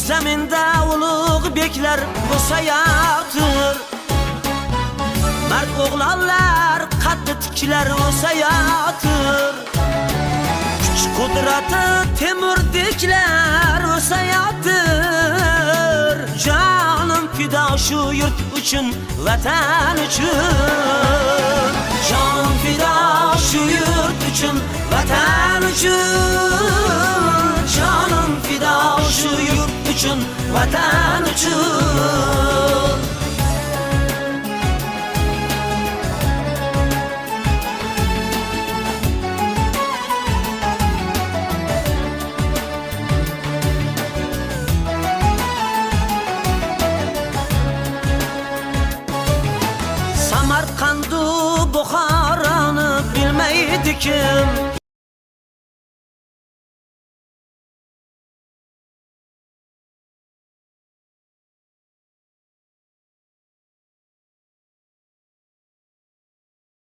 zaminda ulug' beklar o'sayotir. Mard o'g'lonlar qaddi tiklar o'sayotir. Kuch qudrati temurdeklar o'sayotir. Jonim fido shu yurt uchun, vatan uchun. Jonim fido shu yurt uchun, vatan uchun. Jonim fido shu yurt uchun, vatan uchun. Samarqandu Buxoroni bilmaydi kim?